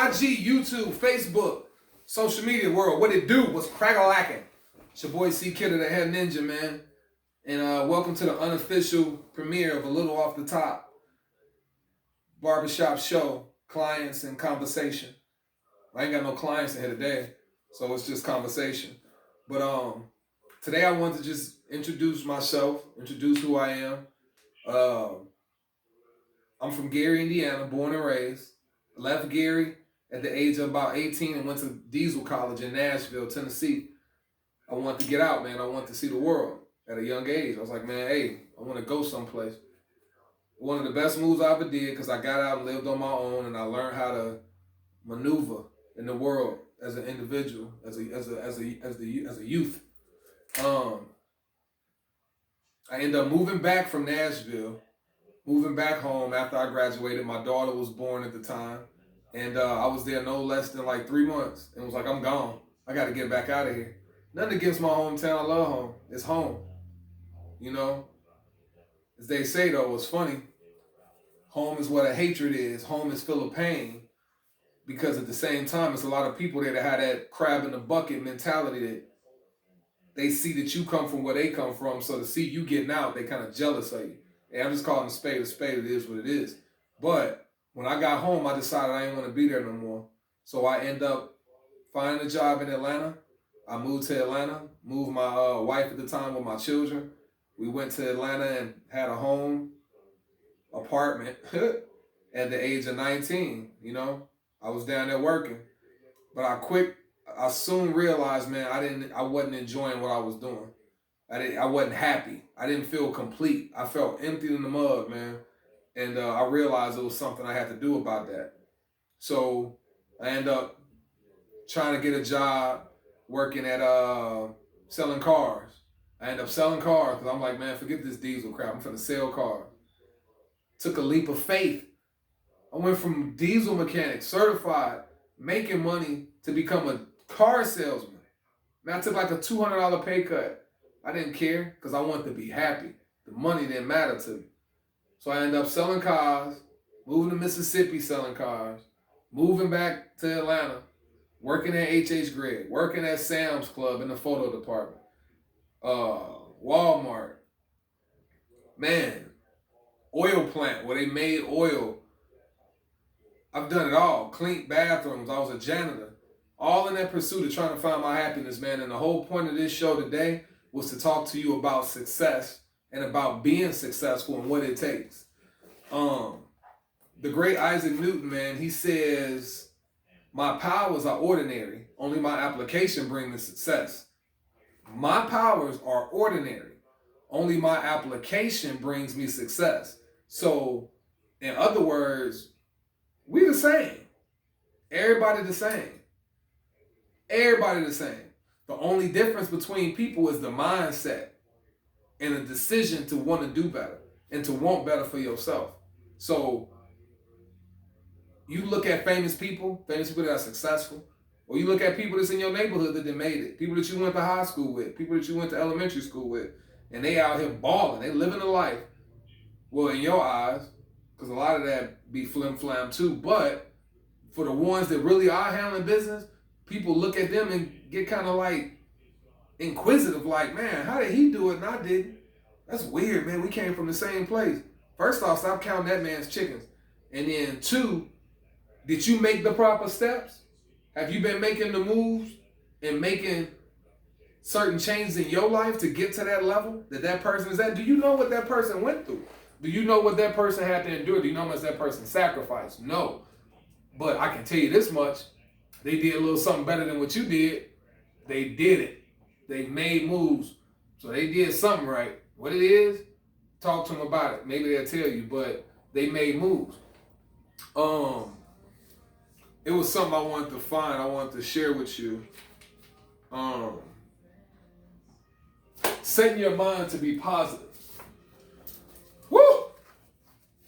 IG, YouTube, Facebook, social media world. What it do? What's crack-a-lacking? It's your boy CKidda, the head ninja, man. And welcome to the unofficial premiere of a Little Off the Top barbershop show, Clients and Conversation. I ain't got no clients in here today, so it's just conversation. But today I want to just introduce myself, introduce who I am. I'm from Gary, Indiana, born and raised. Left Gary at the age of about 18 and went to Diesel College in Nashville, Tennessee. I wanted to get out, man. I wanted to see the world at a young age. I was like, man, hey, I want to go someplace. One of the best moves I ever did because I got out and lived on my own and I learned how to maneuver in the world as an individual, as a youth. I ended up moving back from Nashville, moving back home after I graduated. My daughter was born at the time. And I was there no less than like 3 months. And was like, I'm gone. I got to get back out of here. Nothing against my hometown. I love home. It's home. You know? As they say, though, it's funny. Home is what a hatred is. Home is full of pain. Because at the same time, it's a lot of people there that have that crab in the bucket mentality that they see that you come from where they come from. So to see you getting out, they kind of jealous of you. And I'm just calling a spade a spade. It is what it is. But when I got home, I decided I didn't want to be there no more. So I end up finding a job in Atlanta. I moved to Atlanta, moved my wife at the time with my children. We went to Atlanta and had a home apartment at the age of 19, you know. I was down there working. But I soon realized, man, I wasn't enjoying what I was doing. I wasn't happy. I didn't feel complete. I felt empty in the mud, man. And I realized it was something I had to do about that. So I ended up trying to get a job working at selling cars. I ended up selling cars because I'm like, man, forget this diesel crap. I'm finna sell cars. Took a leap of faith. I went from diesel mechanic, certified, making money to become a car salesman. Man, I took like a $200 pay cut. I didn't care because I wanted to be happy. The money didn't matter to me. So I ended up selling cars, moving to Mississippi selling cars, moving back to Atlanta, working at H.H. Gregg, working at Sam's Club in the photo department, Walmart, man, oil plant where they made oil. I've done it all. Cleaned bathrooms. I was a janitor. All in that pursuit of trying to find my happiness, man. And the whole point of this show today was to talk to you about success and about being successful and what it takes. The great Isaac Newton, man, he says, my powers are ordinary. Only my application brings me success. My powers are ordinary. Only my application brings me success. So, in other words, we the same. Everybody the same. Everybody the same. The only difference between people is the mindset and a decision to want to do better and to want better for yourself. So you look at famous people that are successful, or you look at people that's in your neighborhood that made it, people that you went to high school with, people that you went to elementary school with, and they out here balling, they living a life. Well, in your eyes, because a lot of that be flim-flam too, but for the ones that really are handling business, people look at them and get kind of like inquisitive, like, man, how did he do it and I didn't? That's weird, man. We came from the same place. First off, stop counting that man's chickens. And then two, did you make the proper steps? Have you been making the moves and making certain changes in your life to get to that level that person is at? Do you know what that person went through? Do you know what that person had to endure? Do you know how much that person sacrificed? No. But I can tell you this much. They did a little something better than what you did. They did it. They made moves. So they did something right. What it is, talk to them about it. Maybe they'll tell you, but they made moves. It was something I wanted to find. I wanted to share with you. Setting your mind to be positive. Woo!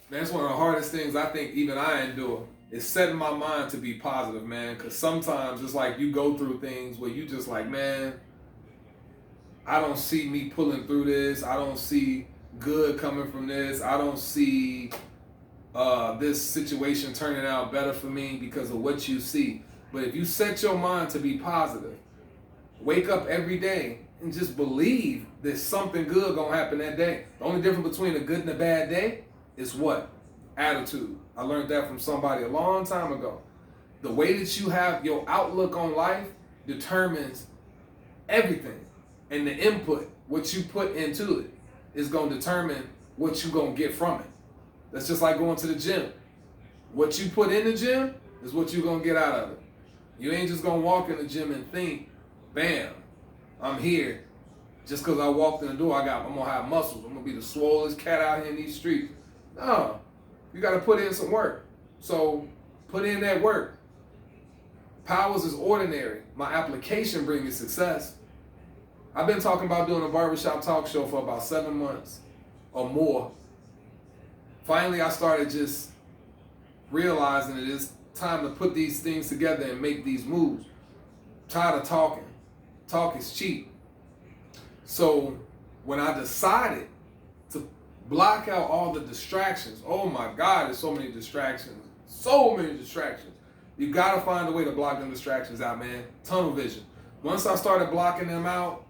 That's one of the hardest things I think even I endure. Is setting my mind to be positive, man. Because sometimes it's like you go through things where you just like, man, I don't see me pulling through this. I don't see good coming from this. I don't see this situation turning out better for me because of what you see. But if you set your mind to be positive, wake up every day and just believe that something good gonna happen that day. The only difference between a good and a bad day is what? Attitude. I learned that from somebody a long time ago. The way that you have your outlook on life determines everything. And the input, what you put into it, is gonna determine what you gonna get from it. That's just like going to the gym. What you put in the gym is what you're gonna get out of it. You ain't just gonna walk in the gym and think, bam, I'm here. Just because I walked in the door, I'm gonna have muscles. I'm gonna be the swollest cat out here in these streets. No, you gotta put in some work. So put in that work. Powers is ordinary. My application brings me success. I've been talking about doing a barbershop talk show for about 7 months or more. Finally, I started just realizing that it's time to put these things together and make these moves. Tired of talking. Talk is cheap. So when I decided to block out all the distractions, oh my God, there's so many distractions. So many distractions. You gotta find a way to block them distractions out, man. Tunnel vision. Once I started blocking them out,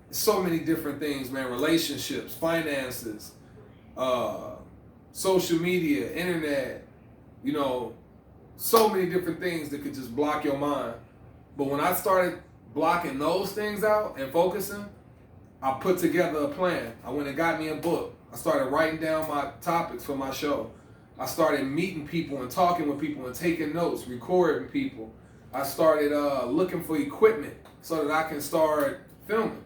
so many different things, man. Relationships, finances, social media, internet, so many different things that could just block your mind. But when I started blocking those things out and focusing, I put together a plan. I went and got me a book. I started writing down my topics for my show. I started meeting people and talking with people and taking notes, recording people. I started looking for equipment so that I can start filming.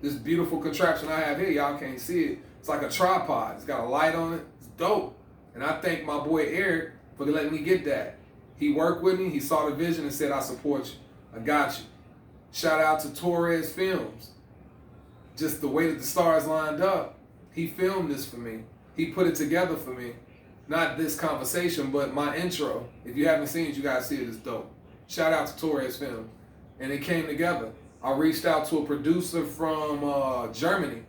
This beautiful contraption I have here, y'all can't see it. It's like a tripod. It's got a light on it. It's dope. And I thank my boy Eric for letting me get that. He worked with me. He saw the vision and said, I support you. I got you. Shout out to Torres Films. Just the way that the stars lined up, he filmed this for me. He put it together for me. Not this conversation, but my intro. If you haven't seen it, you guys see it. It's dope. Shout out to Torres Films. And it came together. I reached out to a producer from Germany.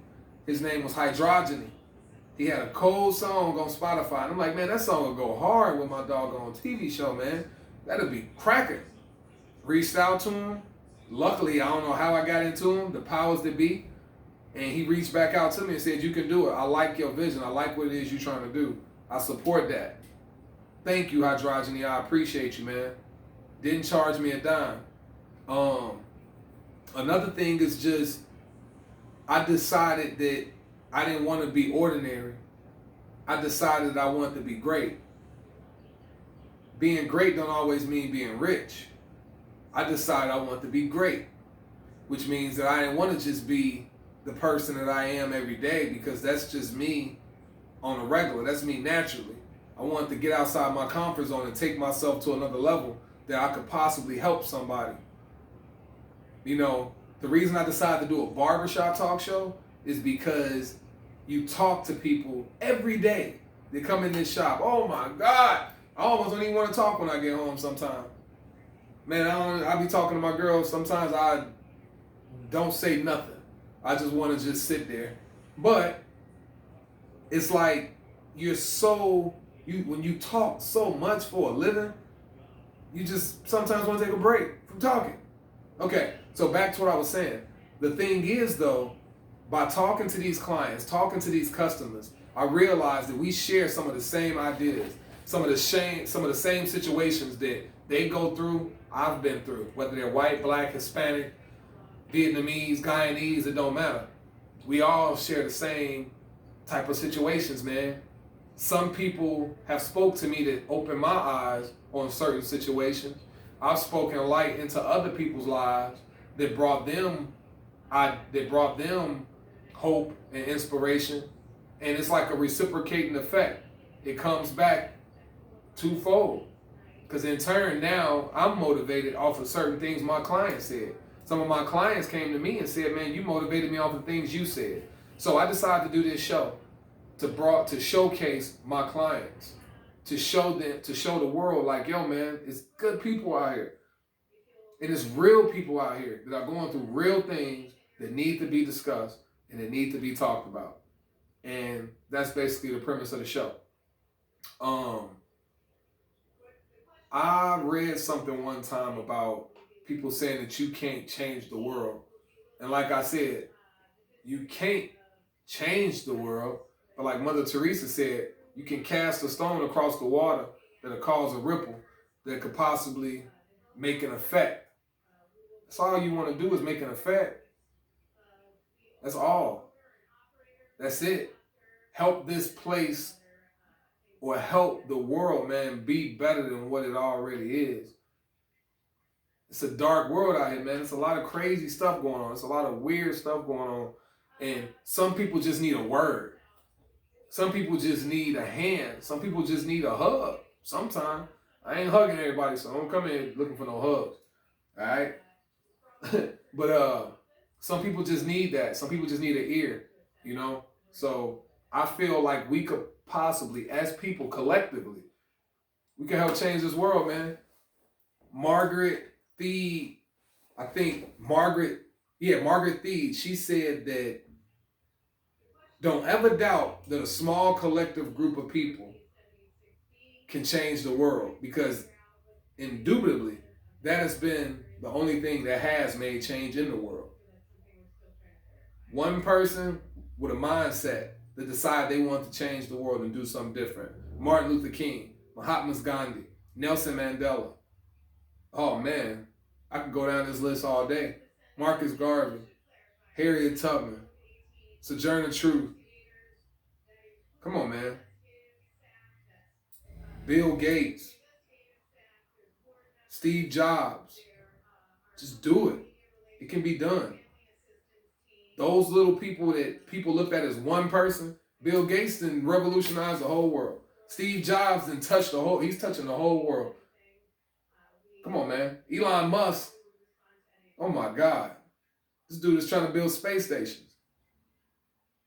His name was Hydrogeny. He had a cold song on Spotify. And I'm like, man, that song will go hard with my doggone TV show, man. That'll be cracking. Reached out to him. Luckily, I don't know how I got into him, the powers that be. And he reached back out to me and said, you can do it. I like your vision. I like what it is you're trying to do. I support that. Thank you, Hydrogeny. I appreciate you, man. Didn't charge me a dime. Another thing is just, I decided that I didn't want to be ordinary. I decided I wanted to be great. Being great don't always mean being rich. I decided I want to be great, which means that I didn't want to just be the person that I am every day, because that's just me on a regular. That's me naturally. I wanted to get outside my comfort zone and take myself to another level that I could possibly help somebody. The reason I decided to do a barbershop talk show is because you talk to people every day. They come in this shop. Oh my God. I almost don't even want to talk when I get home sometimes. Man, I be talking to my girls. Sometimes I don't say nothing. I just want to just sit there. But it's like when you talk so much for a living, you just sometimes want to take a break from talking. Okay, so back to what I was saying. The thing is, though, by talking to these clients, talking to these customers, I realized that we share some of the same ideas, some of the same situations that they go through, I've been through. Whether they're white, black, Hispanic, Vietnamese, Guyanese, it don't matter. We all share the same type of situations, man. Some people have spoke to me that opened my eyes on certain situations. I've spoken light into other people's lives that brought them hope and inspiration. And it's like a reciprocating effect. It comes back twofold. Because in turn, now I'm motivated off of certain things my clients said. Some of my clients came to me and said, man, you motivated me off of things you said. So I decided to do this show to showcase my clients, to show the world, like, yo, man, it's good people out here. And it's real people out here that are going through real things that need to be discussed and that need to be talked about. And that's basically the premise of the show. I read something one time about people saying that you can't change the world. And like I said, you can't change the world. But like Mother Teresa said, you can cast a stone across the water that'll cause a ripple that could possibly make an effect. That's all you want to do is make an effect. That's all. That's it. Help this place or help the world, man, be better than what it already is. It's a dark world out here, man. It's a lot of crazy stuff going on. It's a lot of weird stuff going on. And some people just need a word. Some people just need a hand. Some people just need a hug. Sometimes. I ain't hugging everybody, so don't come in looking for no hugs. All right? But some people just need that. Some people just need an ear, you know? So I feel like we could possibly, as people collectively, we can help change this world, man. Margaret Thied, Margaret Thied, she said that don't ever doubt that a small collective group of people can change the world, because indubitably that has been the only thing that has made change in the world. One person with a mindset that decide they want to change the world and do something different. Martin Luther King, Mahatma Gandhi, Nelson Mandela. Oh man, I could go down this list all day. Marcus Garvey, Harriet Tubman, Sojourner Truth. Come on, man. Bill Gates, Steve Jobs. Just do it. It can be done. Those little people that people looked at as one person, Bill Gates didn't revolutionize the whole world. Steve Jobs didn't touch he's touching the whole world. Come on, man. Elon Musk, oh my God. This dude is trying to build space stations.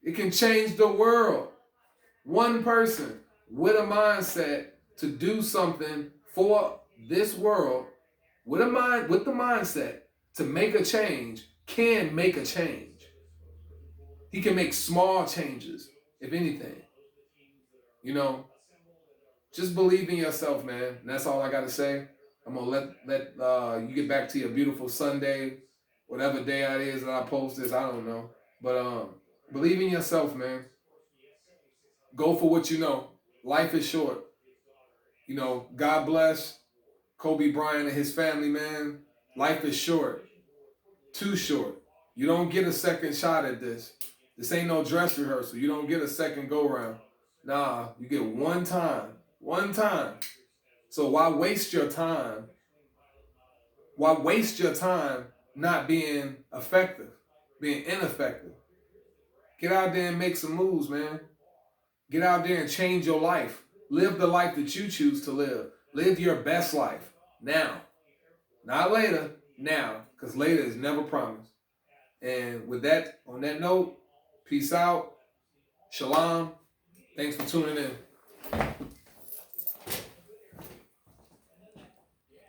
It can change the world. One person with a mindset to do something for this world, with the mindset to make a change, can make a change. He can make small changes, if anything. You know, just believe in yourself, man. And that's all I got to say. I'm going to let you get back to your beautiful Sunday, whatever day it is that I post this, I don't know. But believe in yourself, man. Go for what you know. Life is short. You know, God bless Kobe Bryant and his family, man. Life is short. Too short. You don't get a second shot at this. This ain't no dress rehearsal. You don't get a second go round. Nah, you get one time. One time. So why waste your time? Why waste your time not being effective, being ineffective? Get out there and make some moves, man. Get out there and change your life. Live the life that you choose to live. Live your best life now. Not later, now. Because later is never promised. And with that, on that note, peace out. Shalom. Thanks for tuning in.